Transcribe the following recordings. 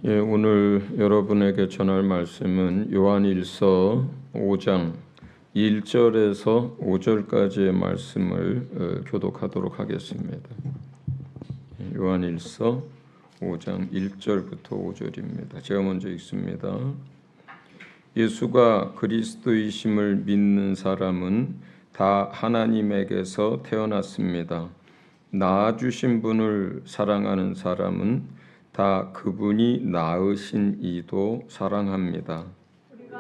오늘 여러분에게 전할 말씀은 요한일서 5장 1절에서 5절까지의 말씀을 교독하도록 하겠습니다. 요한일서 5장 1절부터 5절입니다. 제가 먼저 읽습니다. 예수가 그리스도이심을 믿는 사람은 다 하나님에게서 태어났습니다. 낳아주신 분을 사랑하는 사람은 다 그분이 낳으신 이도 사랑합니다. 우리가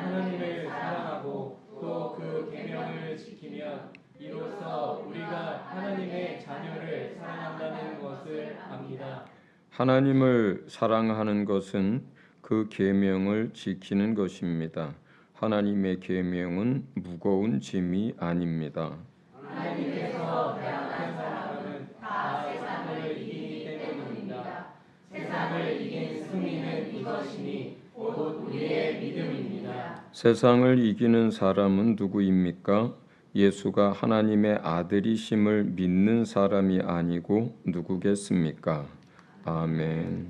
하나님을 사랑하고 또 그 계명을 지키면 이로써 우리가 하나님의 자녀를 사랑한다는 것을 압니다. 하나님을 사랑하는 것은 그 계명을 지키는 것입니다. 하나님의 계명은 무거운 짐이 아닙니다. 하나님께서 대하는 사람은 다 세상을 이기기 때문입니다. 세상을 이긴 승리는 이것이니 곧 우리의 믿음입니다. 세상을 이기는 사람은 누구입니까? 예수가 하나님의 아들이심을 믿는 사람이 아니고 누구겠습니까? 아멘.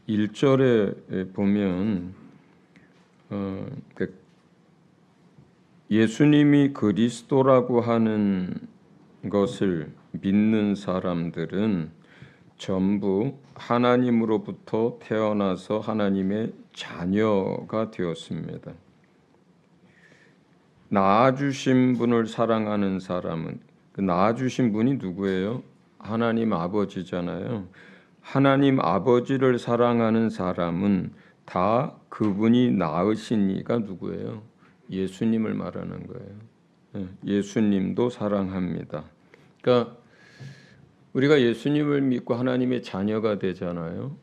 1절에 보면 예수님이 그리스도라고 하는 것을 믿는 사람들은 전부 하나님으로부터 태어나서 하나님의 자녀가 되었습니다. 낳아주신 분을 사랑하는 사람은 그 낳아주신 분이 누구예요? 하나님 아버지잖아요. 하나님 아버지를 사랑하는 사람은 다 그분이 낳으신 이가 누구예요? 예수님을 말하는 거예요. 예수님도 사랑합니다. 그러니까 우리가 예수님을 믿고 하나님의 자녀가 되잖아요.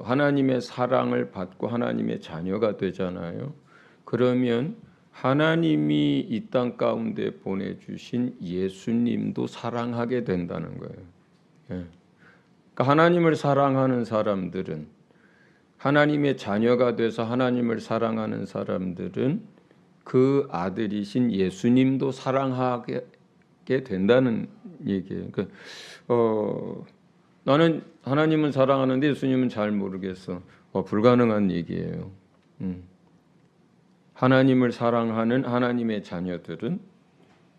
하나님의 사랑을 받고 하나님의 자녀가 되잖아요. 그러면 하나님이 이 땅 가운데 보내주신 예수님도 사랑하게 된다는 거예요. 그러니까 하나님을 사랑하는 사람들은, 하나님의 자녀가 돼서 하나님을 사랑하는 사람들은 그 아들이신 예수님도 사랑하게 된다는 얘기예요. 그러니까 나는 하나님은 사랑하는데 예수님은 잘 모르겠어. 불가능한 얘기예요. 하나님을 사랑하는 하나님의 자녀들은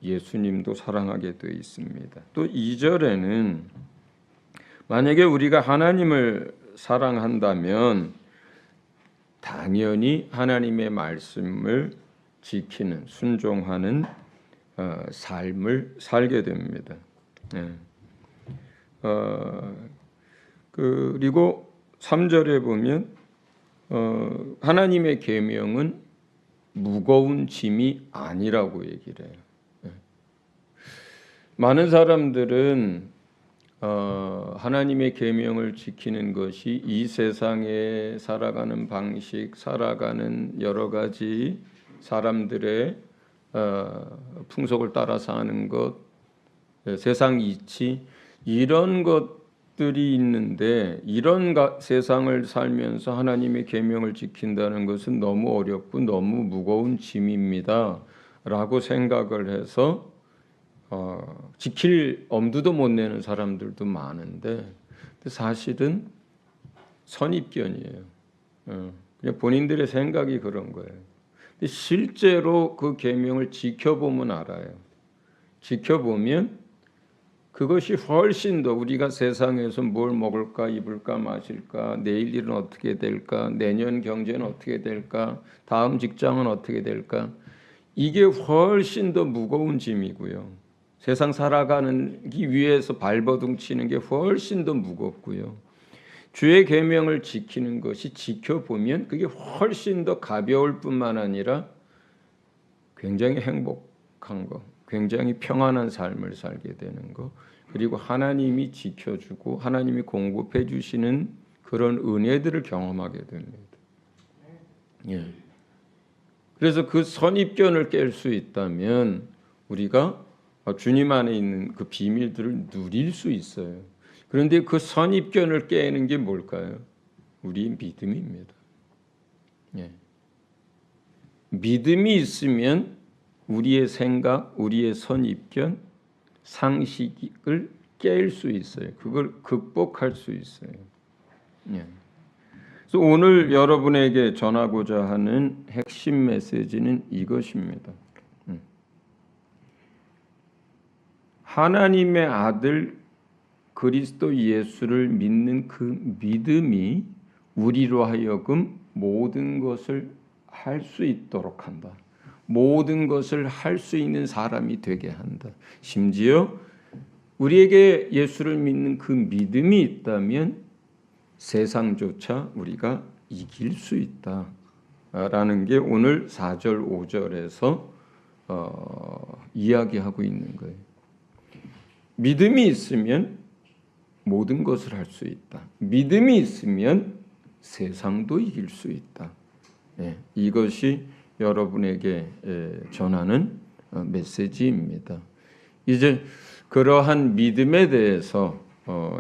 예수님도 사랑하게 되어 있습니다. 또 2절에는 만약에 우리가 하나님을 사랑한다면 당연히 하나님의 말씀을 지키는, 순종하는 삶을 살게 됩니다. 그리고 3절에 보면 하나님의 계명은 무거운 짐이 아니라고 얘기를 해요. 많은 사람들은 하나님의 계명을 지키는 것이 이 세상에 살아가는 방식, 살아가는 여러 가지 사람들의 풍속을 따라 사는 것, 세상 이치 이런 것들이 있는데 이런 세상을 살면서 하나님의 계명을 지킨다는 것은 너무 어렵고 너무 무거운 짐입니다 라고 생각을 해서 지킬 엄두도 못 내는 사람들도 많은데 사실은 선입견이에요. 그냥 본인들의 생각이 그런 거예요. 실제로 그 계명을 지켜보면 알아요. 지켜보면 그것이 훨씬 더 우리가 세상에서 뭘 먹을까, 입을까, 마실까, 내일 일은 어떻게 될까, 내년 경제는 어떻게 될까, 다음 직장은 어떻게 될까, 이게 훨씬 더 무거운 짐이고요. 세상 살아가기 위해서 발버둥 치는 게 훨씬 더 무겁고요. 주의 계명을 지키는 것이 지켜보면 그게 훨씬 더 가벼울 뿐만 아니라 굉장히 행복한 거, 굉장히 평안한 삶을 살게 되는 거, 그리고 하나님이 지켜주고 하나님이 공급해 주시는 그런 은혜들을 경험하게 됩니다. 그래서 그 선입견을 깰 수 있다면 우리가 주님 안에 있는 그 비밀들을 누릴 수 있어요. 그런데 그 선입견을 깨는 게 뭘까요? 우리의 믿음입니다. 믿음이 있으면 우리의 생각, 우리의 선입견, 상식을 깰 수 있어요. 그걸 극복할 수 있어요. 예. 그래서 오늘 여러분에게 전하고자 하는 핵심 메시지는 이것입니다. 하나님의 아들 그리스도 예수를 믿는 그 믿음이 우리로 하여금 모든 것을 할 수 있도록 한다. 모든 것을 할 수 있는 사람이 되게 한다. 심지어 우리에게 예수를 믿는 그 믿음이 있다면 세상조차 우리가 이길 수 있다라는 게 오늘 4절 5절에서 이야기하고 있는 거예요. 믿음이 있으면 모든 것을 할 수 있다. 믿음이 있으면 세상도 이길 수 있다. 이것이 여러분에게 전하는 메시지입니다. 이제 그러한 믿음에 대해서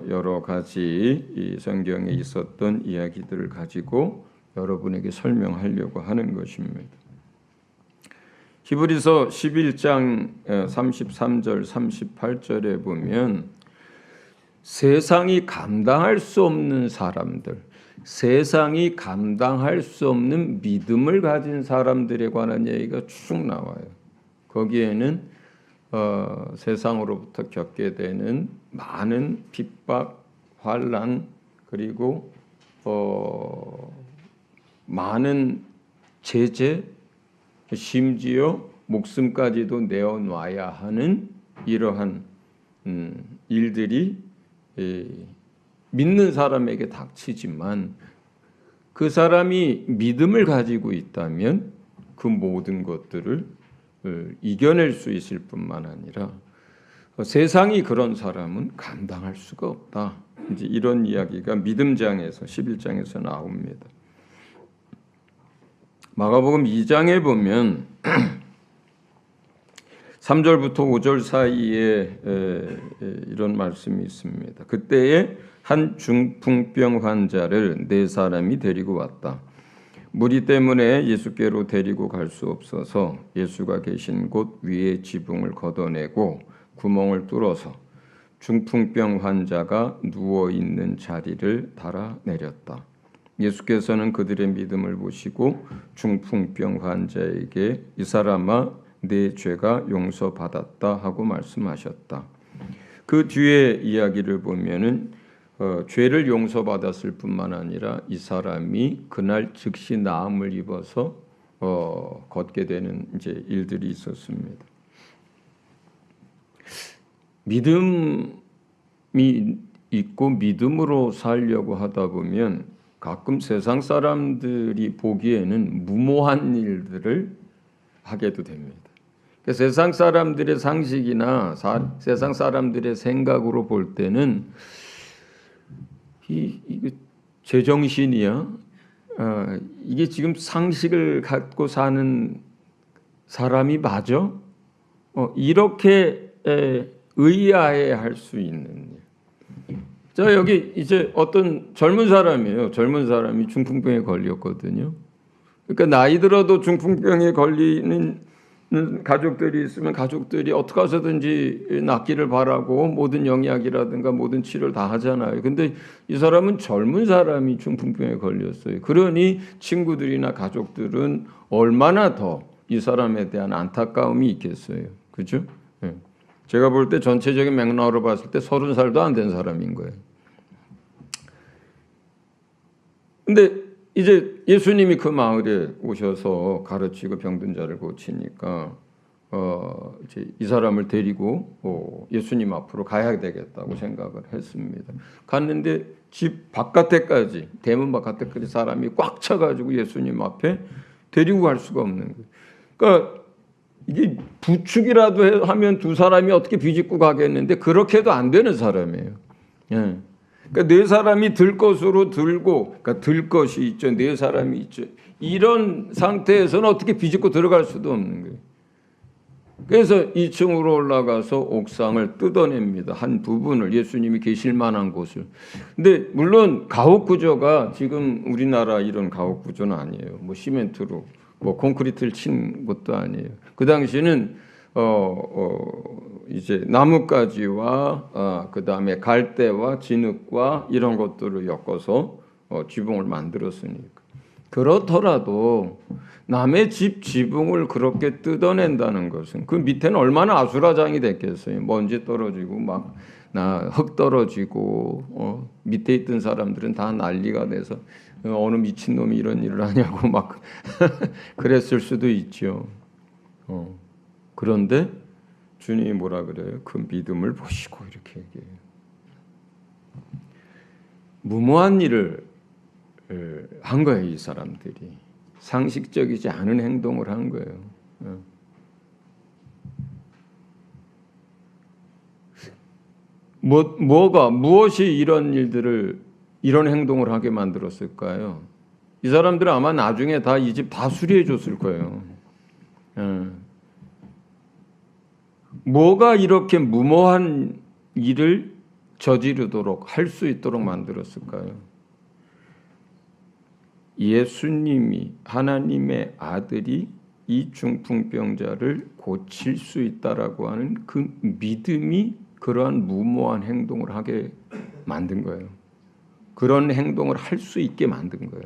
여러 가지 이 성경에 있었던 이야기들을 가지고 여러분에게 설명하려고 하는 것입니다. 히브리서 11장 33절 38절에 보면 세상이 감당할 수 없는 사람들, 세상이 감당할 수 없는 믿음을 가진 사람들에 관한 얘기가 쭉 나와요. 거기에는 세상으로부터 겪게 되는 많은 핍박, 환난, 그리고 많은 제재, 심지어 목숨까지도 내어놔야 하는 이러한 일들이 믿는 사람에게 닥치지만 그 사람이 믿음을 가지고 있다면 그 모든 것들을 이겨낼 수 있을 뿐만 아니라 세상이 그런 사람은 감당할 수가 없다. 이제 이런 이야기가 믿음장에서 11장에서 나옵니다. 마가복음 2장에 보면 3절부터 5절 사이에 이런 말씀이 있습니다. 그때에 한 중풍병 환자를 4사람이 데리고 왔다. 무리 때문에 예수께로 데리고 갈 수 없어서 예수가 계신 곳 위에 지붕을 걷어내고 구멍을 뚫어서 중풍병 환자가 누워있는 자리를 달아내렸다. 예수께서는 그들의 믿음을 보시고 중풍병 환자에게 이 사람아 네 죄가 용서받았다 하고 말씀하셨다. 그 뒤에 이야기를 보면은 죄를 용서받았을 뿐만 아니라 이 사람이 그날 즉시 나음을 입어서 걷게 되는 이제 일들이 있었습니다. 믿음이 있고 믿음으로 살려고 하다 보면 가끔 세상 사람들이 보기에는 무모한 일들을 하게도 됩니다. 그러니까 세상 사람들의 상식이나 세상 사람들의 생각으로 볼 때는 이게 제정신이야? 이게 지금 상식을 갖고 사는 사람이 맞아? 이렇게 의아해할 수 있는 일. 자, 여기 이제 어떤 젊은 사람이에요. 젊은 사람이 중풍병에 걸렸거든요. 그러니까 나이 들어도 중풍병에 걸리는 가족들이 있으면 가족들이 어떻게 해서든지 낫기를 바라고 모든 영약이라든가 모든 치료를 다 하잖아요. 근데 이 사람은 젊은 사람이 중풍병에 걸렸어요. 그러니 친구들이나 가족들은 얼마나 더 이 사람에 대한 안타까움이 있겠어요. 그죠? 네. 제가 볼 때 전체적인 맥락으로 봤을 때 30살도 안 된 사람인 거예요. 근데 이제 예수님이 그 마을에 오셔서 가르치고 병든 자를 고치니까 이제 이 사람을 데리고 예수님 앞으로 가야 되겠다고 생각을 했습니다. 갔는데 집 바깥에까지, 대문 바깥에까지 사람이 꽉 차가지고 예수님 앞에 데리고 갈 수가 없는 거예요. 그러니까 이게 부축이라도 하면 두 사람이 어떻게 비집고 가겠는데 그렇게도 안 되는 사람이에요. 예. 그러니까 4사람이 들 것으로 들고, 그러니까 들 것이 있죠. 4사람이 있죠. 이런 상태에서는 어떻게 비집고 들어갈 수도 없는 거예요. 그래서 2층으로 올라가서 옥상을 뜯어냅니다. 한 부분을, 예수님이 계실 만한 곳을. 근데 물론 가옥 구조가 지금 우리나라 이런 가옥 구조는 아니에요. 뭐 시멘트로, 뭐 콘크리트를 친 것도 아니에요. 그 당시는 이제 나뭇가지와 그 다음에 갈대와 진흙과 이런 것들을 엮어서 지붕을 만들었으니까. 그렇더라도 남의 집 지붕을 그렇게 뜯어낸다는 것은 그 밑에는 얼마나 아수라장이 됐겠어요. 먼지 떨어지고 막 흙 떨어지고 밑에 있던 사람들은 다 난리가 돼서 어느 미친놈이 이런 일을 하냐고 막 그랬을 수도 있죠. 그런데 주님이 뭐라 그래요? 그 믿음을 보시고 이렇게 얘기해요. 무모한 일을 한 거예요. 이 사람들이 상식적이지 않은 행동을 한 거예요. 무엇이 이런 행동을 하게 만들었을까요? 이 사람들은 아마 나중에 다 이 집 다 수리해 줬을 거예요. 뭐가 이렇게 무모한 일을 저지르도록 할 수 있도록 만들었을까요? 예수님이 하나님의 아들이 이 중풍병자를 고칠 수 있다라고 하는 그 믿음이 그러한 무모한 행동을 하게 만든 거예요. 그런 행동을 할 수 있게 만든 거예요.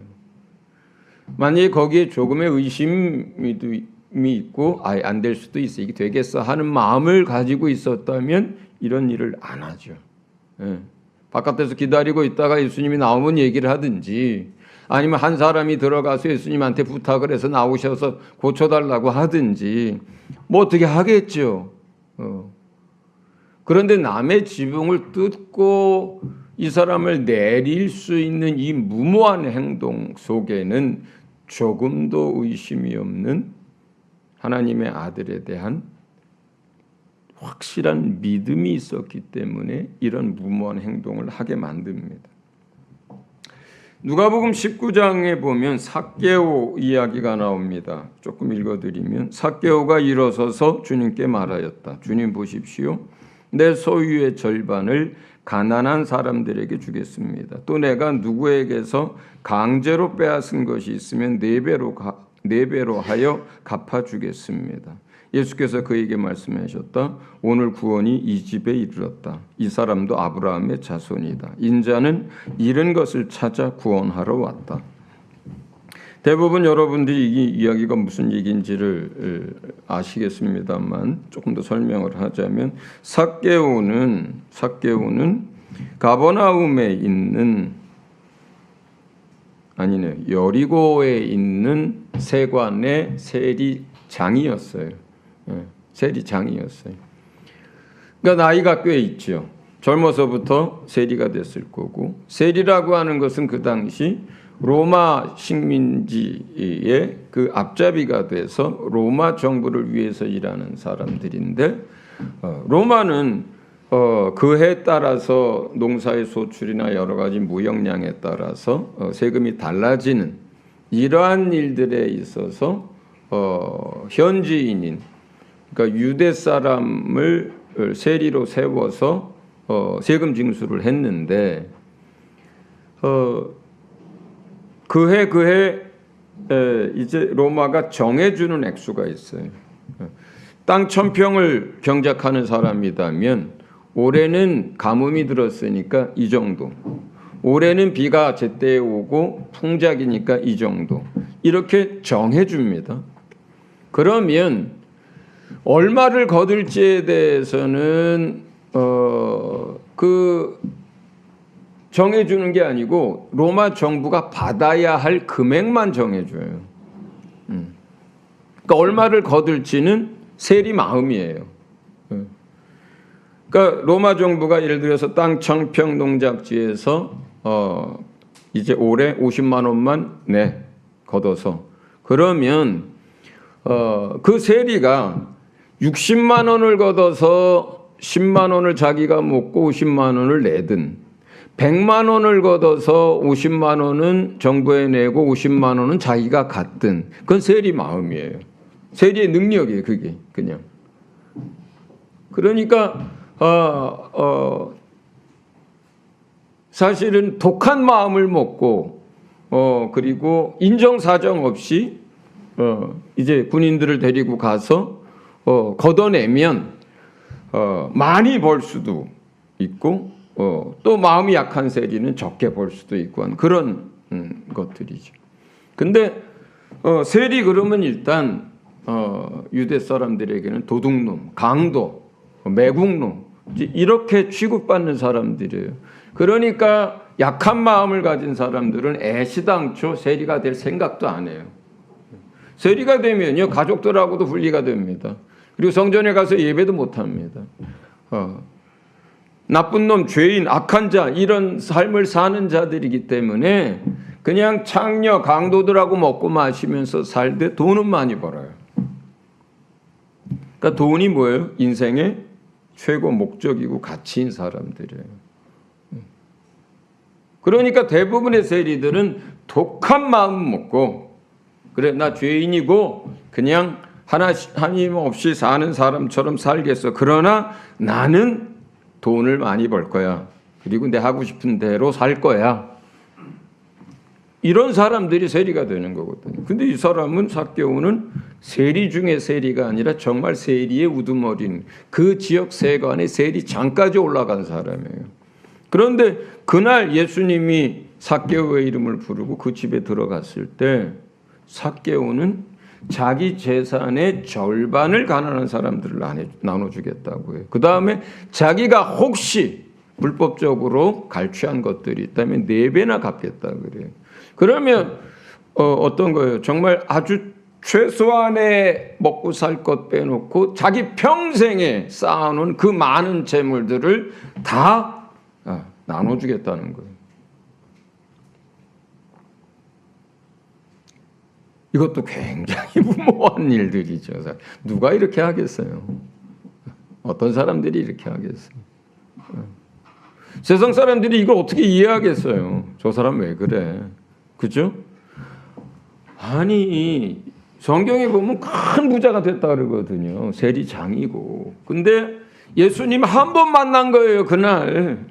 만약에 거기에 조금의 의심이 있고 안 될 수도 있어, 이게 되겠어 하는 마음을 가지고 있었다면 이런 일을 안 하죠. 바깥에서 기다리고 있다가 예수님이 나오면 얘기를 하든지 아니면 한 사람이 들어가서 예수님한테 부탁을 해서 나오셔서 고쳐달라고 하든지 뭐 어떻게 하겠죠. 그런데 남의 지붕을 뜯고 이 사람을 내릴 수 있는 이 무모한 행동 속에는 조금도 의심이 없는 하나님의 아들에 대한 확실한 믿음이 있었기 때문에 이런 무모한 행동을 하게 만듭니다. 누가복음 19장에 보면 삭개오 이야기가 나옵니다. 조금 읽어드리면 삭개오가 일어서서 주님께 말하였다. 주님 보십시오. 내 소유의 절반을 가난한 사람들에게 주겠습니다. 또 내가 누구에게서 강제로 빼앗은 것이 있으면 네 배로 하여 갚아주겠습니다. 예수께서 그에게 말씀하셨다. 오늘 구원이 이 집에 이르렀다. 이 사람도 아브라함의 자손이다. 인자는 잃은 것을 찾아 구원하러 왔다. 대부분 여러분들이 이 이야기가 무슨 얘기인지를 아시겠습니다만 조금 더 설명을 하자면 삭개오는 가버나움에 있는 여리고에 있는 세관의 세리장이었어요. 세리장이었어요. 그러니까 나이가 꽤 있죠. 젊어서부터 세리가 됐을 거고, 세리라고 하는 것은 그 당시 로마 식민지의 그 앞잡이가 돼서 로마 정부를 위해서 일하는 사람들인데, 로마는 그 해에 따라서 농사의 소출이나 여러 가지 무역량에 따라서 세금이 달라지는 이러한 일들에 있어서 현지인인, 그러니까 유대 사람을 세리로 세워서 세금 징수를 했는데 그해 이제 로마가 정해주는 액수가 있어요. 땅 1000평을 경작하는 사람이라면 올해는 가뭄이 들었으니까 이 정도, 올해는 비가 제때에 오고 풍작이니까 이 정도, 이렇게 정해줍니다. 그러면 얼마를 거둘지에 대해서는 그 정해주는 게 아니고 로마 정부가 받아야 할 금액만 정해줘요. 그러니까 얼마를 거둘지는 세리 마음이에요. 그러니까 로마 정부가 예를 들어서 땅 1000평 농작지에서 이제 올해 50만 원만 걷어서, 그러면 그 세리가 60만 원을 걷어서 10만 원을 자기가 먹고 50만 원을 내든 100만 원을 걷어서 50만 원은 정부에 내고 50만 원은 자기가 갖든 그건 세리 마음이에요. 세리의 능력이에요. 그게 그냥. 그러니까 사실은 독한 마음을 먹고 그리고 인정사정 없이 이제 군인들을 데리고 가서 걷어내면 많이 벌 수도 있고 또 마음이 약한 세리는 적게 벌 수도 있고 한 그런 것들이죠. 근데 세리 그러면 일단 유대 사람들에게는 도둑놈, 강도, 매국노 이렇게 취급받는 사람들이에요. 그러니까 약한 마음을 가진 사람들은 애시당초 세리가 될 생각도 안 해요. 세리가 되면요 가족들하고도 분리가 됩니다. 그리고 성전에 가서 예배도 못 합니다. 나쁜 놈, 죄인, 악한 자 이런 삶을 사는 자들이기 때문에 그냥 창녀, 강도들하고 먹고 마시면서 살되 돈은 많이 벌어요. 그러니까 돈이 뭐예요? 인생의 최고 목적이고 가치인 사람들이에요. 그러니까 대부분의 세리들은 독한 마음 먹고 그래 나 죄인이고 그냥 하나님 없이 사는 사람처럼 살겠어. 그러나 나는 돈을 많이 벌 거야. 그리고 내 하고 싶은 대로 살 거야. 이런 사람들이 세리가 되는 거거든요. 근데 이 사람은 삭개오는 세리 중에 세리가 아니라 정말 세리의 우두머리인 그 지역 세관의 세리장까지 올라간 사람이에요. 그런데 그날 예수님이 삭개오의 이름을 부르고 그 집에 들어갔을 때 삭개오는 자기 재산의 절반을 가난한 사람들을 나눠주겠다고 해요. 그 다음에 자기가 혹시 불법적으로 갈취한 것들이 있다면 4배나 갚겠다 그래요. 그러면 어떤 거예요? 정말 아주 최소한의 먹고 살 것 빼놓고 자기 평생에 쌓아놓은 그 많은 재물들을 다 나눠주겠다는 거예요. 이것도 굉장히 무모한 일들이죠. 누가 이렇게 하겠어요? 어떤 사람들이 이렇게 하겠어요? 세상 사람들이 이걸 어떻게 이해하겠어요? 저 사람 왜 그래? 그죠? 아니 성경에 보면 큰 부자가 됐다 그러거든요. 세리장이고. 근데 예수님 한 번 만난 거예요. 그날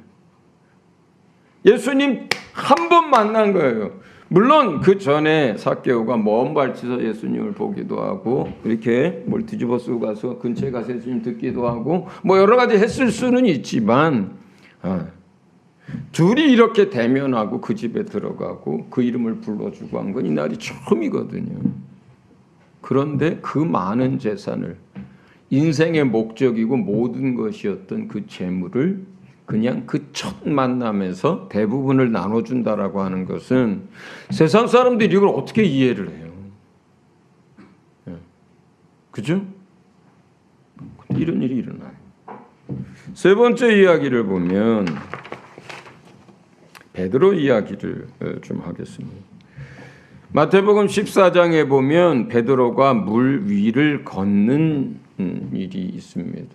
예수님 한 번 만난 거예요. 물론 그 전에 삭개오가 먼 발치서 예수님을 보기도 하고 이렇게 뭘 뒤집어 쓰고 가서 근처에 가서 예수님 듣기도 하고 뭐 여러 가지 했을 수는 있지만 둘이 이렇게 대면하고 그 집에 들어가고 그 이름을 불러주고 한 건 이날이 처음이거든요. 그런데 그 많은 재산을 인생의 목적이고 모든 것이었던 그 재물을 그냥 그 첫 만남에서 대부분을 나눠준다라고 하는 것은 세상 사람들이 이걸 어떻게 이해를 해요? 그죠? 근데 이런 일이 일어나요. 세 번째 이야기를 보면 베드로 이야기를 좀 하겠습니다. 마태복음 14장에 보면 베드로가 물 위를 걷는 일이 있습니다.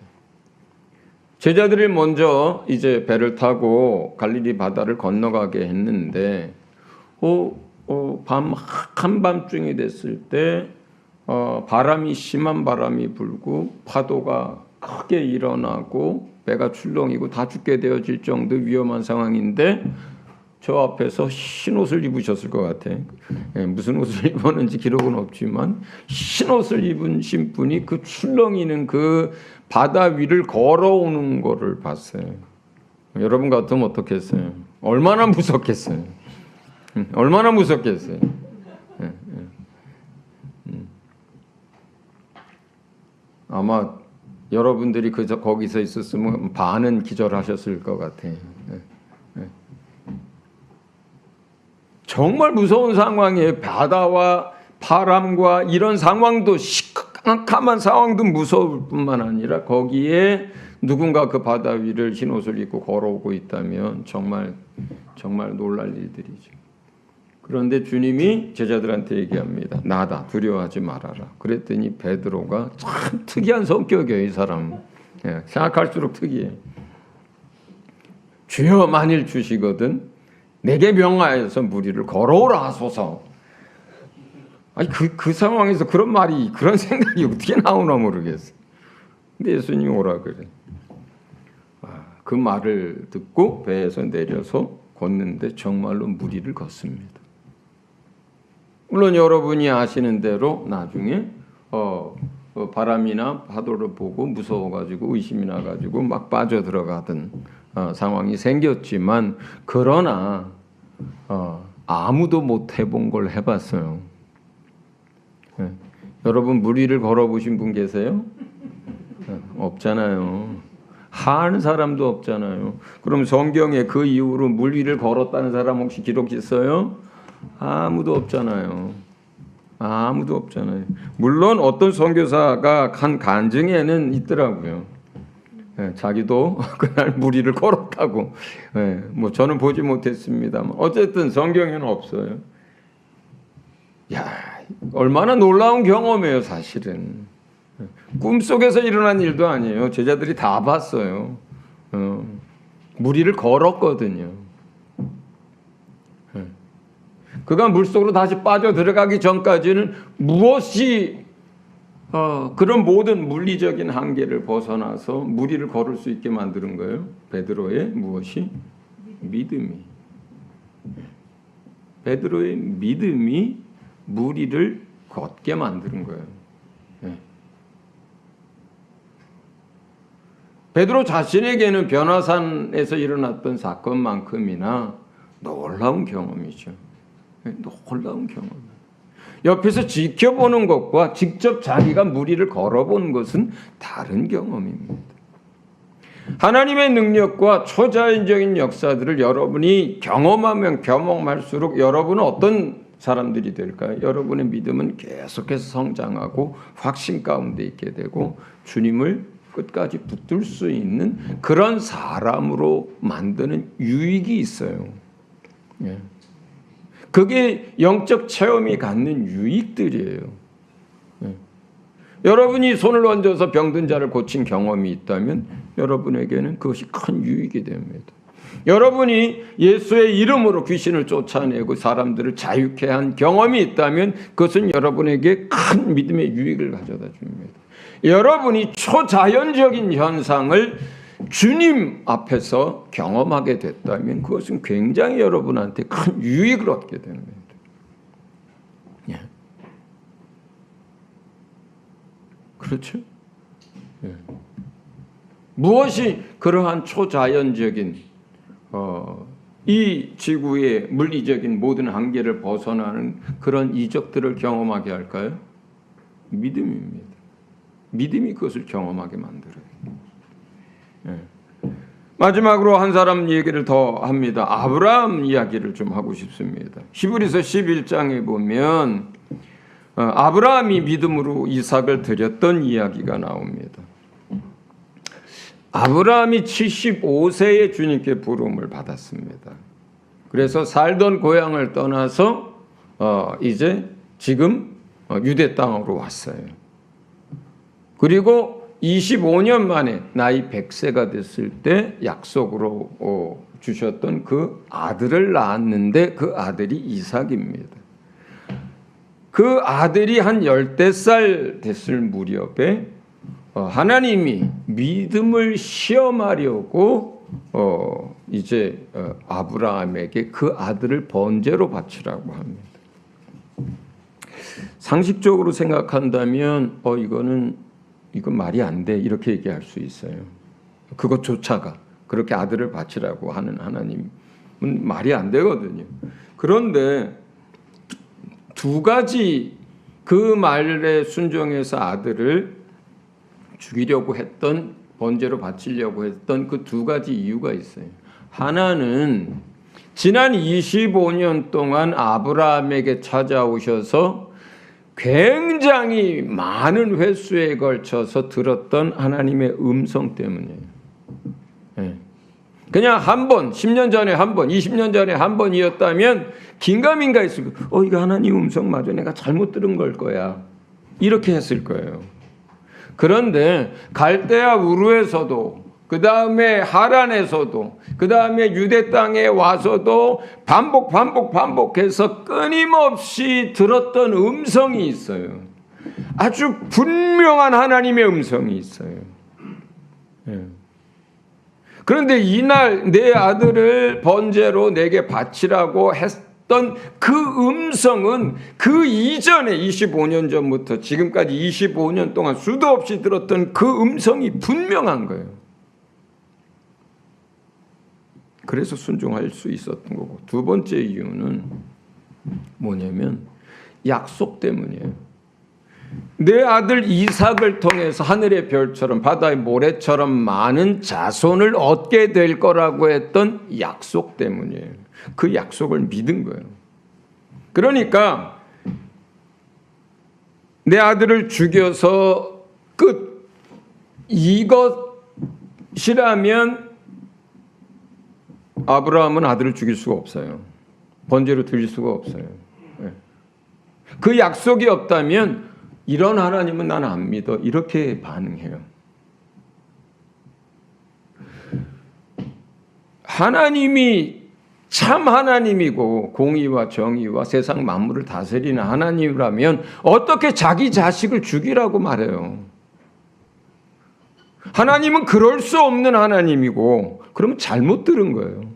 제자들이 먼저 이제 배를 타고 갈릴리 바다를 건너가게 했는데 밤 한밤중이 됐을 때 바람이 심한 바람이 불고 파도가 크게 일어나고 배가 출렁이고 다 죽게 되어질 정도 위험한 상황인데 저 앞에서 흰 옷을 입으셨을 것 같아. 무슨 옷을 입었는지 기록은 없지만 흰 옷을 입으신 분이 그 출렁이는 그 바다 위를 걸어오는 거를 봤어요. 여러분 같으면 어떻겠어요? 얼마나 무섭겠어요? 얼마나 무섭겠어요? 아마 여러분들이 거기서 있었으면 반은 기절하셨을 것 같아요. 정말 무서운 상황이에요. 바다와 바람과 이런 상황도 시커먼 상황도 무서울 뿐만 아니라 거기에 누군가 그 바다 위를 흰 옷을 입고 걸어오고 있다면 정말 놀랄 일들이죠. 그런데 주님이 제자들한테 얘기합니다. 나다, 두려워하지 말아라. 그랬더니 베드로가 참 특이한 성격이에요. 이 사람. 생각할수록 특이해. 주여 만일 주시거든 내게 명하여서 무리를 걸어오라 하소서. 아니 그 상황에서 그런 말이 그런 생각이 어떻게 나오나 모르겠어. 근데 예수님이 오라 그래. 그 말을 듣고 배에서 내려서 걷는데 정말로 무리를 걷습니다. 물론 여러분이 아시는 대로 나중에 바람이나 파도를 보고 무서워가지고 의심이 나가지고 막 빠져들어가던 상황이 생겼지만 그러나 아무도 못 해본 걸 해봤어요. 네. 여러분 물 위를 걸어보신 분 계세요? 네. 없잖아요. 하는 사람도 없잖아요. 그럼 성경에 그 이후로 물 위를 걸었다는 사람 혹시 기록 있어요? 아무도 없잖아요. 아무도 없잖아요. 물론 어떤 선교사가 한 간증에는 있더라고요. 네, 자기도 그날 물 위를 걸었다고. 네, 뭐 저는 보지 못했습니다만 어쨌든 성경에는 없어요. 야, 얼마나 놀라운 경험이에요, 사실은. 꿈속에서 일어난 일도 아니에요. 제자들이 다 봤어요. 물 위를 걸었거든요. 그가 물속으로 다시 빠져 들어가기 전까지는 무엇이 그런 모든 물리적인 한계를 벗어나서 물 위를 걸을 수 있게 만드는 거예요. 베드로의 무엇이? 믿음이. 베드로의 믿음이 물 위를 걷게 만드는 거예요. 베드로 자신에게는 변화산에서 일어났던 사건만큼이나 놀라운 경험이죠. 놀라운 경험. 옆에서 지켜보는 것과 직접 자기가 물 위를 걸어보는 것은 다른 경험입니다. 하나님의 능력과 초자연적인 역사들을 여러분이 경험하면 경험할수록 여러분은 어떤 사람들이 될까요? 여러분의 믿음은 계속해서 성장하고 확신 가운데 있게 되고 주님을 끝까지 붙들 수 있는 그런 사람으로 만드는 유익이 있어요. 예. 그게 영적 체험이 갖는 유익들이에요. 예. 여러분이 손을 얹어서 병든 자를 고친 경험이 있다면 여러분에게는 그것이 큰 유익이 됩니다. 여러분이 예수의 이름으로 귀신을 쫓아내고 사람들을 자유케 한 경험이 있다면 그것은 여러분에게 큰 믿음의 유익을 가져다 줍니다. 여러분이 초자연적인 현상을 주님 앞에서 경험하게 됐다면 그것은 굉장히 여러분한테 큰 유익을 얻게 됩니다. 예. 그렇죠? 예. 무엇이 그러한 초자연적인 이 지구의 물리적인 모든 한계를 벗어나는 그런 이적들을 경험하게 할까요? 믿음입니다. 믿음이 그것을 경험하게 만들어요. 예. 마지막으로 한 사람 얘기를 더 합니다. 아브라함 이야기를 좀 하고 싶습니다. 히브리서 11장에 보면 아브라함이 믿음으로 이삭을 드렸던 이야기가 나옵니다. 아브라함이 75세에 주님께 부름을 받았습니다. 그래서 살던 고향을 떠나서 이제 지금 유대 땅으로 왔어요. 그리고 25년 만에 나이 100세가 됐을 때 약속으로 주셨던 그 아들을 낳았는데 그 아들이 이삭입니다. 그 아들이 한 10살 됐을 무렵에 하나님이 믿음을 시험하려고 이제 아브라함에게 그 아들을 번제로 바치라고 합니다. 상식적으로 생각한다면 이건 말이 안 돼 이렇게 얘기할 수 있어요. 그것조차가 그렇게 아들을 바치라고 하는 하나님은 말이 안 되거든요. 그런데 두 가지 그 말에 순종해서 아들을 죽이려고 했던 번제로 바치려고 했던 그 두 가지 이유가 있어요. 하나는 지난 25년 동안 아브라함에게 찾아오셔서 굉장히 많은 횟수에 걸쳐서 들었던 하나님의 음성 때문이에요. 네. 그냥 한 번, 10년 전에 한 번, 20년 전에 한 번이었다면 긴가민가 했을 거예요. 이거 하나님 음성 맞아. 내가 잘못 들은 걸 거야. 이렇게 했을 거예요. 그런데 갈대아 우르에서도 그 다음에 하란에서도 그 다음에 유대 땅에 와서도 반복해서 끊임없이 들었던 음성이 있어요. 아주 분명한 하나님의 음성이 있어요. 그런데 이날 내 아들을 번제로 내게 바치라고 했던 그 음성은 그 이전에 25년 전부터 지금까지 25년 동안 수도 없이 들었던 그 음성이 분명한 거예요. 그래서 순종할 수 있었던 거고, 두 번째 이유는 뭐냐면 약속 때문이에요. 내 아들 이삭을 통해서 하늘의 별처럼 바다의 모래처럼 많은 자손을 얻게 될 거라고 했던 약속 때문이에요. 그 약속을 믿은 거예요. 그러니까 내 아들을 죽여서 끝, 이것이라면 아브라함은 아들을 죽일 수가 없어요. 번제로 드릴 수가 없어요. 그 약속이 없다면 이런 하나님은 나는 안 믿어. 이렇게 반응해요. 하나님이 참 하나님이고 공의와 정의와 세상 만물을 다스리는 하나님이라면 어떻게 자기 자식을 죽이라고 말해요? 하나님은 그럴 수 없는 하나님이고 그러면 잘못 들은 거예요.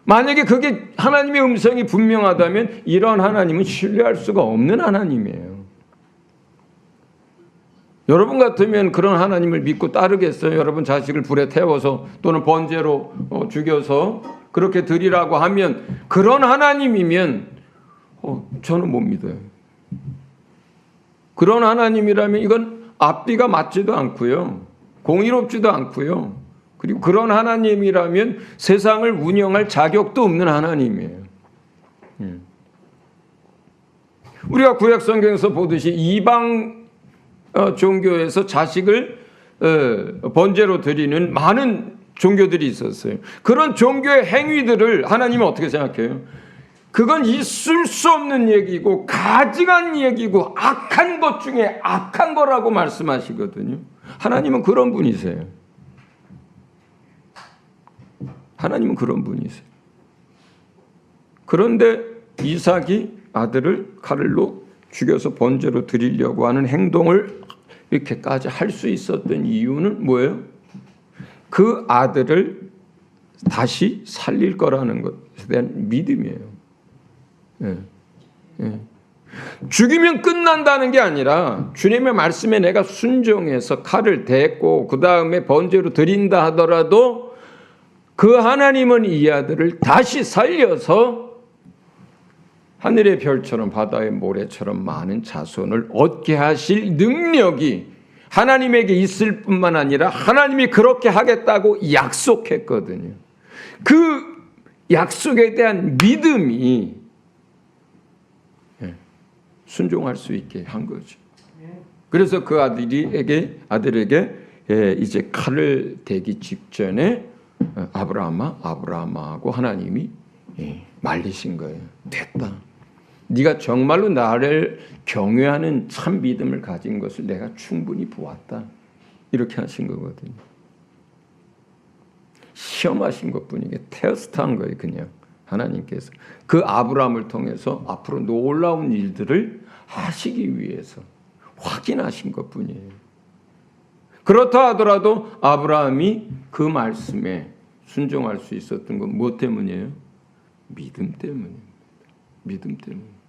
만약에 그게 하나님의 음성이 분명하다면 이런 하나님은 신뢰할 수가 없는 하나님이에요. 여러분 같으면 그런 하나님을 믿고 따르겠어요? 여러분 자식을 불에 태워서 또는 번제로 죽여서 그렇게 드리라고 하면 그런 하나님이면 저는 못 믿어요. 그런 하나님이라면 이건 앞뒤가 맞지도 않고요. 공의롭지도 않고요. 그리고 그런 하나님이라면 세상을 운영할 자격도 없는 하나님이에요. 우리가 구약 성경에서 보듯이 이방 종교에서 자식을 번제로 드리는 많은 종교들이 있었어요. 그런 종교의 행위들을 하나님은 어떻게 생각해요? 그건 있을 수 없는 얘기고 가증한 얘기고 악한 것 중에 악한 거라고 말씀하시거든요. 하나님은 그런 분이세요. 하나님은 그런 분이세요. 그런데 이삭이 아들을 칼로 죽여서 번제로 드리려고 하는 행동을 이렇게까지 할 수 있었던 이유는 뭐예요? 그 아들을 다시 살릴 거라는 것에 대한 믿음이에요. 죽이면 끝난다는 게 아니라 주님의 말씀에 내가 순종해서 칼을 댔고 그 다음에 번제로 드린다 하더라도 그 하나님은 이 아들을 다시 살려서 하늘의 별처럼 바다의 모래처럼 많은 자손을 얻게 하실 능력이 하나님에게 있을 뿐만 아니라 하나님이 그렇게 하겠다고 약속했거든요. 그 약속에 대한 믿음이 순종할 수 있게 한 거죠. 그래서 그 아들에게 이제 칼을 대기 직전에 아브라함아 하고 하나님이 말리신 거예요. 됐다. 네가 정말로 나를 경외하는 참 믿음을 가진 것을 내가 충분히 보았다. 이렇게 하신 거거든요. 시험하신 것뿐이게 테스트한 거예요. 그냥 하나님께서 그 아브라함을 통해서 앞으로 놀라운 일들을 하시기 위해서 확인하신 것뿐이에요. 그렇다 하더라도 아브라함이 그 말씀에 순종할 수 있었던 건 무엇 때문이에요? 믿음 때문입니다. 믿음 때문.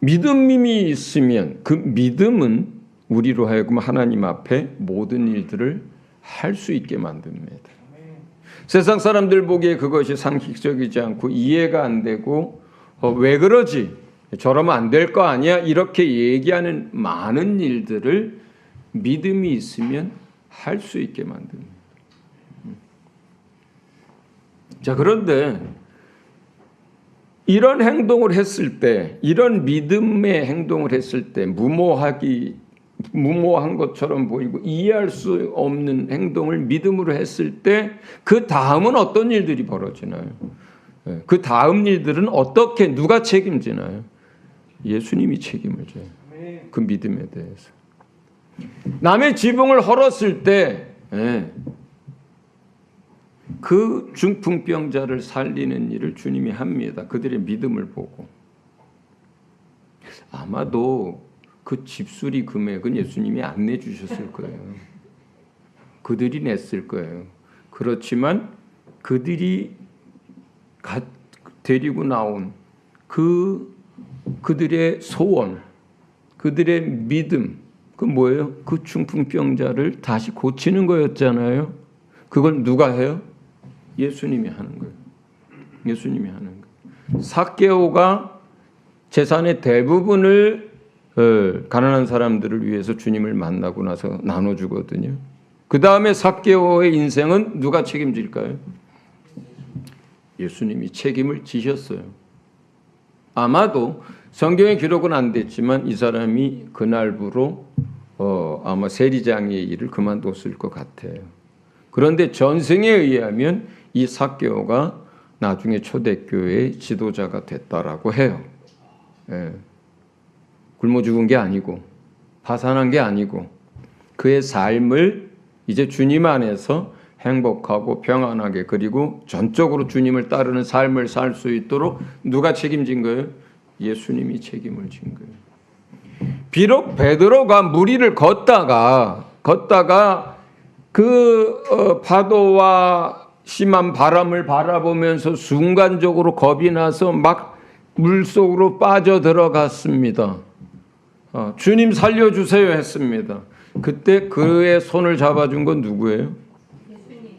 믿음이 있으면 그 믿음은 우리로 하여금 하나님 앞에 모든 일들을 할 수 있게 만듭니다. 세상 사람들 보기에 그것이 상식적이지 않고 이해가 안 되고 왜 그러지? 저러면 안 될 거 아니야? 이렇게 얘기하는 많은 일들을 믿음이 있으면 할 수 있게 만듭니다. 자, 그런데 이런 행동을 했을 때, 이런 믿음의 행동을 했을 때 무모한 것처럼 보이고 이해할 수 없는 행동을 믿음으로 했을 때 그 다음은 어떤 일들이 벌어지나요? 그 다음 일들은 어떻게 누가 책임지나요? 예수님이 책임을 져요. 그 믿음에 대해서. 남의 지붕을 헐었을 때 그 중풍병자를 살리는 일을 주님이 합니다. 그들의 믿음을 보고. 아마도 그 집수리 금액은 예수님이 안 내주셨을 거예요. 그들이 냈을 거예요. 그렇지만 그들이 데리고 나온 그들의 소원, 그들의 믿음, 그 뭐예요? 그 중풍병자를 다시 고치는 거였잖아요. 그걸 누가 해요? 예수님이 하는 거예요. 예수님이 하는 거예요. 삭개오가 재산의 대부분을 가난한 사람들을 위해서 주님을 만나고 나서 나눠주거든요. 그 다음에 삭개오의 인생은 누가 책임질까요? 예수님이 책임을 지셨어요. 아마도 성경에 기록은 안 됐지만 이 사람이 그날부로 아마 세리장의 일을 그만뒀을 것 같아요. 그런데 전승에 의하면 이 삭개오가 나중에 초대교회의 지도자가 됐다라고 해요. 예. 굶어 죽은 게 아니고 파산한 게 아니고 그의 삶을 이제 주님 안에서 행복하고 평안하게 그리고 전적으로 주님을 따르는 삶을 살 수 있도록 누가 책임진 거예요? 예수님이 책임을 진 거예요. 비록 베드로가 무리를 걷다가 그 파도와 심한 바람을 바라보면서 순간적으로 겁이 나서 막 물속으로 빠져 들어갔습니다. 주님 살려주세요 했습니다. 그때 그의 손을 잡아준 건 누구예요?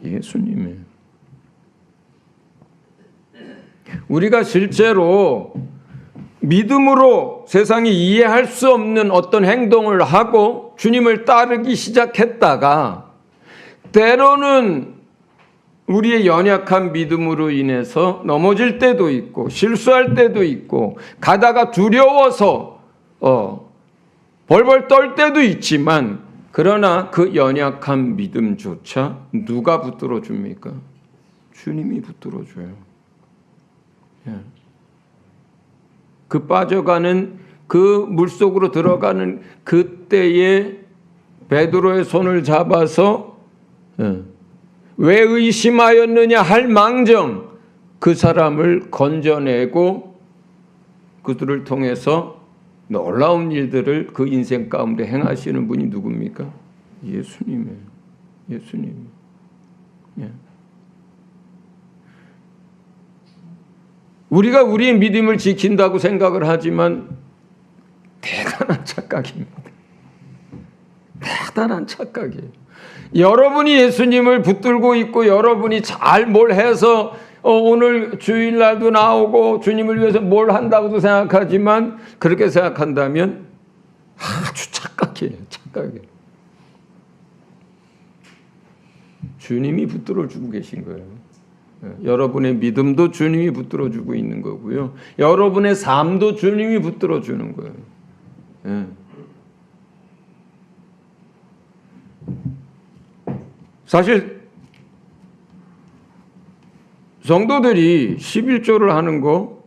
예수님이에요. 우리가 실제로 믿음으로 세상이 이해할 수 없는 어떤 행동을 하고 주님을 따르기 시작했다가 때로는 우리의 연약한 믿음으로 인해서 넘어질 때도 있고 실수할 때도 있고 가다가 두려워서 벌벌 떨 때도 있지만 그러나 그 연약한 믿음조차 누가 붙들어 줍니까? 주님이 붙들어 줘요. 그 빠져가는 그 물속으로 들어가는 그때에 베드로의 손을 잡아서 왜 의심하였느냐 할 망정 그 사람을 건져내고 그들을 통해서 놀라운 일들을 그 인생 가운데 행하시는 분이 누굽니까? 예수님이에요. 예수님. 예. 우리가 우리의 믿음을 지킨다고 생각을 하지만 대단한 착각입니다. 대단한 착각이에요. 여러분이 예수님을 붙들고 있고 여러분이 잘 뭘 해서 오늘 주일날도 나오고 주님을 위해서 뭘 한다고도 생각하지만 그렇게 생각한다면 아주 착각이에요. 착각이에요. 주님이 붙들어 주고 계신 거예요. 여러분의 믿음도 주님이 붙들어 주고 있는 거고요. 여러분의 삶도 주님이 붙들어 주는 거예요. 예. 사실 성도들이 11조를 하는 거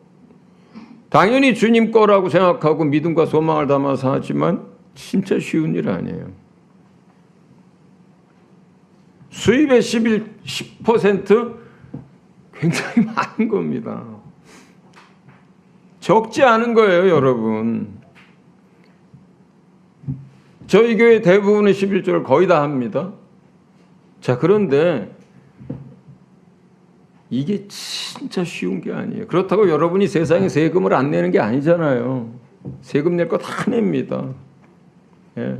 당연히 주님 거라고 생각하고 믿음과 소망을 담아서 하지만 진짜 쉬운 일 아니에요. 수입의 10% 굉장히 많은 겁니다. 적지 않은 거예요, 여러분. 저희 교회 대부분의 11조를 거의 다 합니다. 자, 그런데 이게 진짜 쉬운 게 아니에요. 그렇다고 여러분이 세상에 세금을 안 내는 게 아니잖아요. 세금 낼 거 다 냅니다. 예.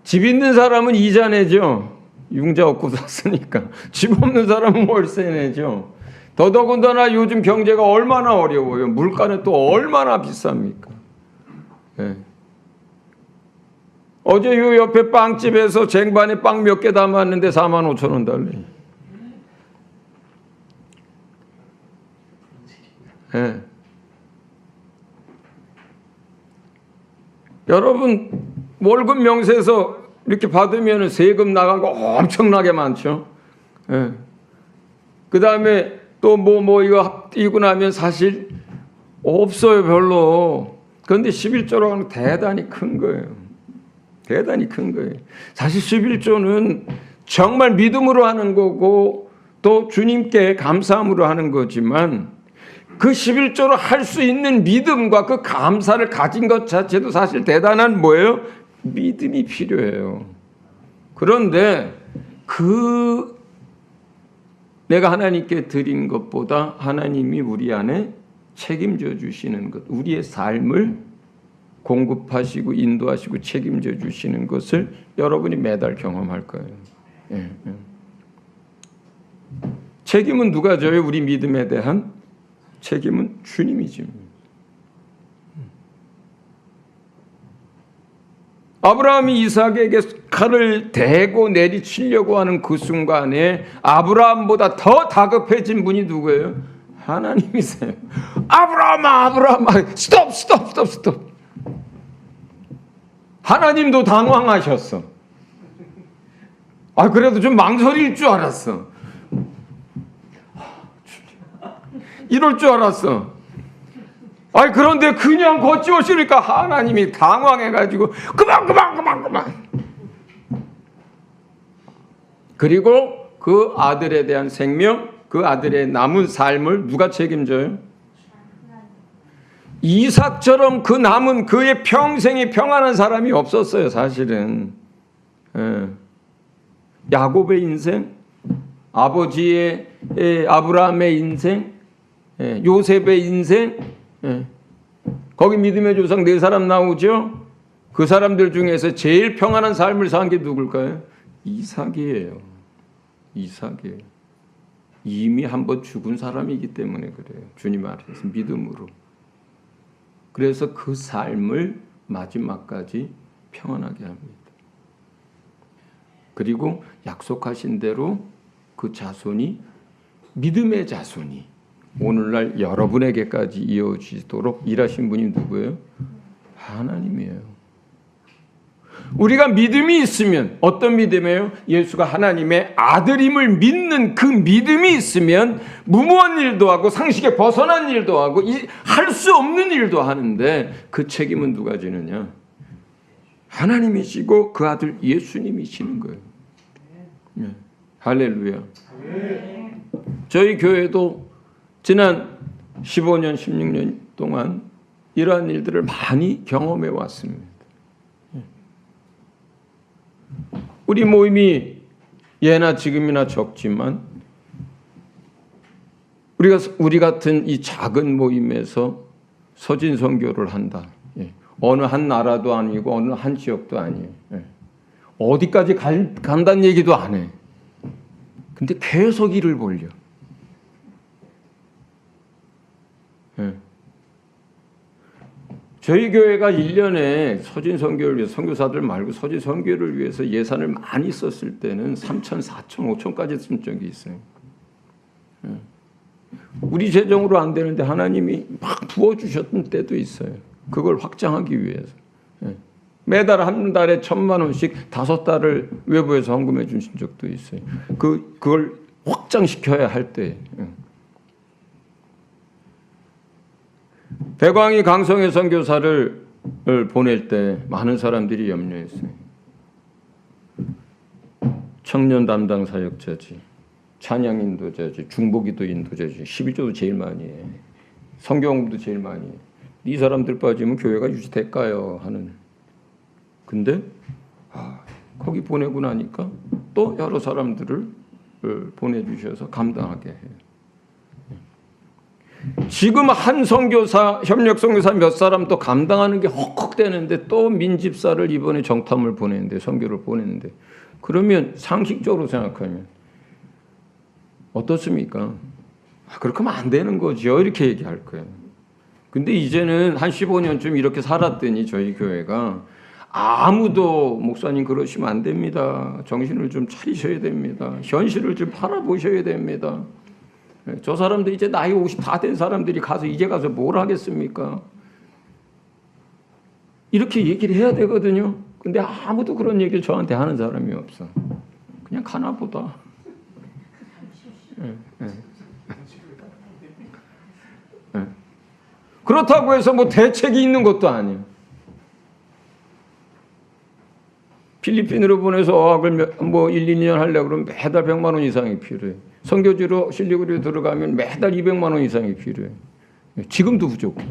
집 있는 사람은 이자 내죠. 융자 얻고 샀으니까. 집 없는 사람은 월세 내죠. 더더군다나 요즘 경제가 얼마나 어려워요. 물가는 또 얼마나 비쌉니까. 예. 어제 요 옆에 빵집에서 쟁반에 빵 몇 개 담았는데 45,000원 달래. 예. 여러분 월급 명세서 이렇게 받으면 세금 나간 거 엄청나게 많죠. 예. 그 다음에 또 이거 띄고 나면 사실 없어요, 별로. 그런데 11조라고 하는 대단히 큰 거예요. 대단히 큰 거예요. 사실 11조는 정말 믿음으로 하는 거고 또 주님께 감사함으로 하는 거지만 그 11조로 할 수 있는 믿음과 그 감사를 가진 것 자체도 사실 대단한 뭐예요? 믿음이 필요해요. 그런데 내가 하나님께 드린 것보다 하나님이 우리 안에 책임져 주시는 것, 우리의 삶을 공급하시고 인도하시고 책임져 주시는 것을 여러분이 매달 경험할 거예요. 예, 예. 책임은 누가 져요? 우리 믿음에 대한 책임은 주님이 집니다. 아브라함이 이삭에게 칼을 대고 내리치려고 하는 그 순간에 아브라함보다 더 다급해진 분이 누구예요? 하나님이세요. 아브라함아, 스톱. 하나님도 당황하셨어. 그래도 좀 망설일 줄 알았어. 이럴 줄 알았어. 그런데 그냥 거치오시니까 하나님이 당황해가지고 그만. 그리고 그 아들에 대한 생명, 그 아들의 남은 삶을 누가 책임져요? 이삭처럼 그 남은 그의 평생이 평안한 사람이 없었어요, 사실은. 야곱의 인생, 아버지의 아브라함의 인생, 요셉의 인생, 거기 믿음의 조상 4사람 나오죠? 그 사람들 중에서 제일 평안한 삶을 산 게 누굴까요? 이삭이에요. 이미 한번 죽은 사람이기 때문에 그래요. 주님 앞에서 믿음으로. 그래서 그 삶을 마지막까지 평안하게 합니다. 그리고 약속하신 대로 그 자손이, 믿음의 자손이 오늘날 여러분에게까지 이어지도록 일하신 분이 누구예요? 하나님이에요. 우리가 믿음이 있으면, 어떤 믿음이에요? 예수가 하나님의 아들임을 믿는 그 믿음이 있으면 무모한 일도 하고 상식에 벗어난 일도 하고 할 수 없는 일도 하는데 그 책임은 누가 지느냐? 하나님이시고 그 아들 예수님이시는 거예요. 할렐루야. 저희 교회도 지난 15년, 16년 동안 이러한 일들을 많이 경험해 왔습니다. 우리 모임이 예나 지금이나 적지만 우리 같은 이 작은 모임에서 서진 선교를 한다. 어느 한 나라도 아니고 어느 한 지역도 아니에요. 어디까지 간다는 얘기도 안 해. 근데 계속 일을 벌려. 저희 교회가 1년에 서진 선교를 위해서, 선교사들 말고 서진 선교를 위해서 예산을 많이 썼을 때는 3천, 4천, 5천까지 쓴 적이 있어요. 우리 재정으로 안 되는데 하나님이 막 부어주셨던 때도 있어요. 그걸 확장하기 위해서. 매달 한 달에 1,000만 원씩 5달을 외부에서 헌금해 주신 적도 있어요. 그걸 확장시켜야 할 때. 대광이 강성의 선교사를 보낼 때 많은 사람들이 염려했어요. 청년 담당 사역자지, 찬양 인도자지, 중보기도 인도자지, 12조도 제일 많이 해. 선교홍도 제일 많이 해. 이 사람들 빠지면 교회가 유지될까요? 하는. 근데 거기 보내고 나니까 또 여러 사람들을 보내주셔서 감당하게 해요. 지금 한 선교사, 협력 선교사 몇 사람 또 감당하는 게 헉헉대는데 또 민집사를 이번에 정탐을 보내는데, 선교를 보내는데, 그러면 상식적으로 생각하면 어떻습니까? 그렇게 하면 안 되는 거죠. 이렇게 얘기할 거예요. 근데 이제는 한 15년쯤 이렇게 살았더니 저희 교회가 아무도 목사님 그러시면 안 됩니다. 정신을 좀 차리셔야 됩니다. 현실을 좀 바라보셔야 됩니다. 저 사람들 이제 나이 50 다 된 사람들이 이제 가서 뭘 하겠습니까? 이렇게 얘기를 해야 되거든요. 근데 아무도 그런 얘기를 저한테 하는 사람이 없어. 그냥 가나 보다. 그렇다고 해서 뭐 대책이 있는 것도 아니에요. 필리핀으로 보내서 어학을 1, 2년 하려고 그러면 매달 100만 원 이상이 필요해. 선교지로 실리구리로 들어가면 매달 200만 원 이상이 필요해. 지금도 부족해.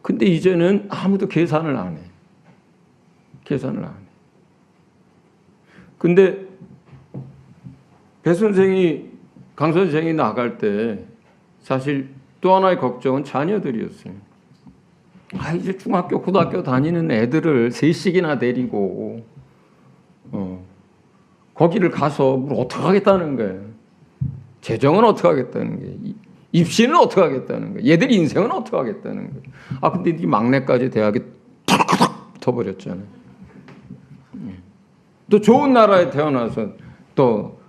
근데 이제는 아무도 계산을 안 해. 근데 강 선생이 나갈 때 사실 또 하나의 걱정은 자녀들이었어요. 이제 중학교, 고등학교 다니는 애들을 3씩이나 데리고 거기를 가서 뭘 어떻게 하겠다는 거예요. 재정은 어떻게 하겠다는 거예요? 입시는 어떻게 하겠다는 거예요? 얘들 인생은 어떻게 하겠다는 거예요? 아 근데 이 막내까지 대학에 탁탁 붙어버렸잖아요. 또 좋은 나라에 태어나서 또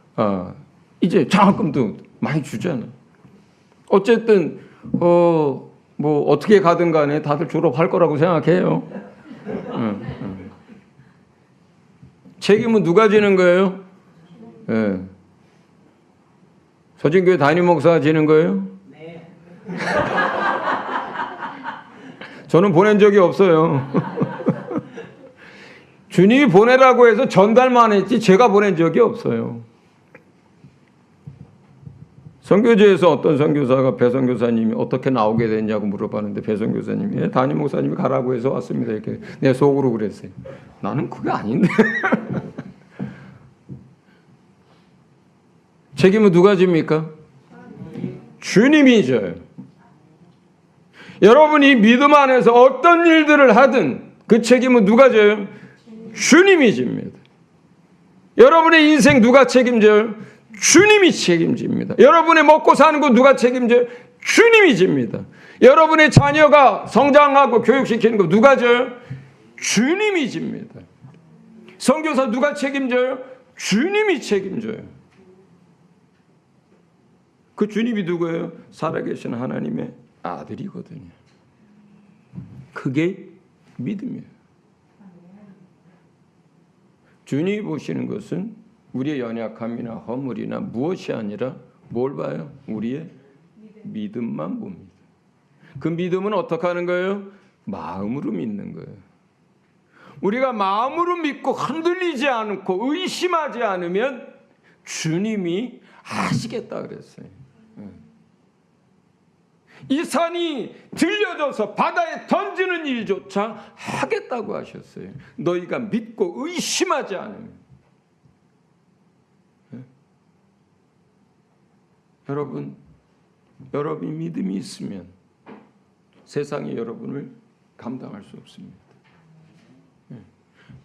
이제 장학금도 많이 주잖아요. 어쨌든 뭐 어떻게 가든 간에 다들 졸업할 거라고 생각해요. 책임은 누가 지는 거예요? 예. 서진교회 담임 목사가 지는 거예요? 네. 저는 보낸 적이 없어요. 주님이 보내라고 해서 전달만 했지 제가 보낸 적이 없어요. 선교제에서 어떤 선교사가 배 선교사님이 어떻게 나오게 됐냐고 물어봤는데 배 선교사님이 담임 목사님이 가라고 해서 왔습니다. 이렇게 내 속으로 그랬어요. 나는 그게 아닌데. 책임은 누가 집니까? 주님이 져요. 여러분이 믿음 안에서 어떤 일들을 하든 그 책임은 누가 져요? 주님이 집니다. 여러분의 인생 누가 책임져요? 주님이 책임집니다. 여러분의 먹고 사는 거 누가 책임져요? 주님이 집니다. 여러분의 자녀가 성장하고 교육시키는 거 누가 져요? 주님이 집니다. 선교사 누가 책임져요? 주님이 책임져요. 그 주님이 누구예요? 살아계신 하나님의 아들이거든요. 그게 믿음이에요. 주님이 보시는 것은 우리의 연약함이나 허물이나 무엇이 아니라 뭘 봐요? 우리의 믿음만 봅니다. 그 믿음은 어떻게 하는 거예요? 마음으로 믿는 거예요. 우리가 마음으로 믿고 흔들리지 않고 의심하지 않으면 주님이 하시겠다 그랬어요. 이 산이 들려져서 바다에 던지는 일조차 하겠다고 하셨어요. 너희가 믿고 의심하지 않으면. 여러분이 믿음이 있으면 세상이 여러분을 감당할 수 없습니다.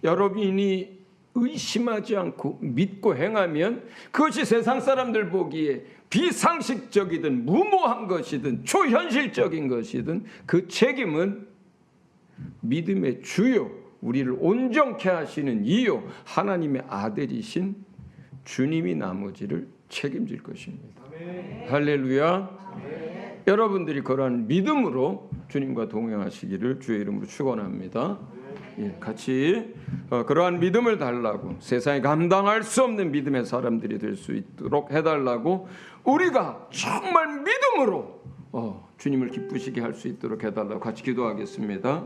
여러분이 의심하지 않고 믿고 행하면 그것이 세상 사람들 보기에 비상식적이든 무모한 것이든 초현실적인 것이든 그 책임은 믿음의 주요, 우리를 온전케 하시는 이요 하나님의 아들이신 주님이 나머지를 책임질 것입니다. 아멘. 할렐루야. 아멘. 여러분들이 그러한 믿음으로 주님과 동행하시기를 주의 이름으로 축원합니다. 예, 같이 그러한 믿음을 달라고, 세상에 감당할 수 없는 믿음의 사람들이 될 수 있도록 해달라고, 우리가 정말 믿음으로 주님을 기쁘시게 할 수 있도록 해달라고 같이 기도하겠습니다.